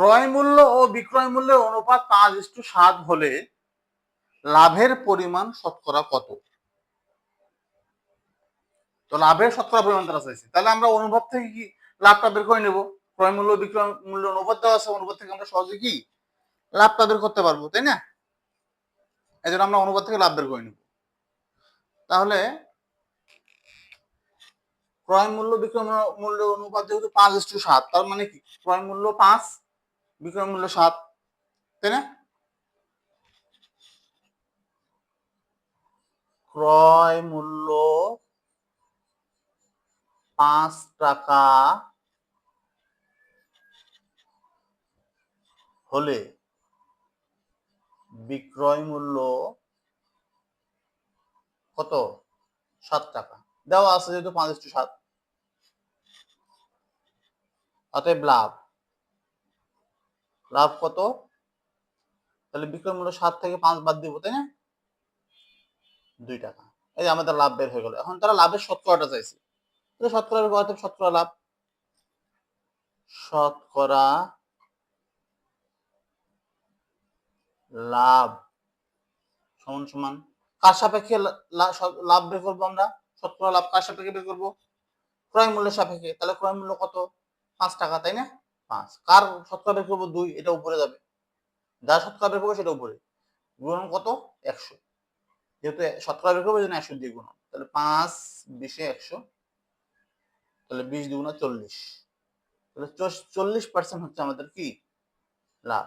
ক্রয় মূল্য ও বিক্রয় মূল্যের অনুপাত 5:7 হলে লাভের পরিমাণ শতকরা কত? তো লাভের শতকরা পরিমাণ তারা চাইছে, তাহলে আমরা অনুপাত থেকে কি লাভটা বের করে নেব? ক্রয় মূল্য বিক্রয় মূল্য অনুপাত দেওয়া আছে, অনুপাত থেকে আমরা সহজে কি লাভটা বের করতে পারবো, তাই না? এই জন্য আমরা অনুপাত থেকে লাভ বের করে নেব। তাহলে ক্রয় মূল্য বিক্রয় মূল্য অনুপাত যেহেতু 5:7, তার মানে কি ক্রয় মূল্য 5, বিক্রয় মূল্য 7, তাই না? ক্রয় মূল্য 5 টাকা হলে বিক্রয় মূল্য কত? 7 টাকা দেওয়া আছে যেহেতু 5:7, অতএব লাভ কত? তাহলে বিক্রয় মূল্য 7 থেকে 5 বাদ দিব, তাই না? 2 টাকা। এই যে আমাদের লাভ বের হয়ে গেল। এখন তারা লাভের শতকরাটা চাইছে, তাহলে শতকরা বের করতে শতকরা লাভ, শতকরা লাভ সমান সমান কার সাপেক্ষে লাভ বের করবো আমরা? শতকরা লাভ কার সাপেক্ষে বের করবো? ক্রয় মূল্যের সাপেক্ষে। তাহলে ক্রয় মূল্য কত? 5 টাকা, তাই না? 5 কার শতকরা বের করবো? 2, এটা উপরে যাবে, যার শতকরা বের করবো সেটা উপরে, গুণন কত? 100, যেহেতু শতকরা বের করবো এই জন্য 100 দিয়ে গুণন। তাহলে 5 20 100, তাহলে 20 দুগুণা 40, তাহলে 40% হচ্ছে আমাদের কি লাভ,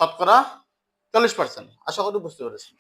শতকরা 40%। আশা করি বুঝতে পেরেছেন।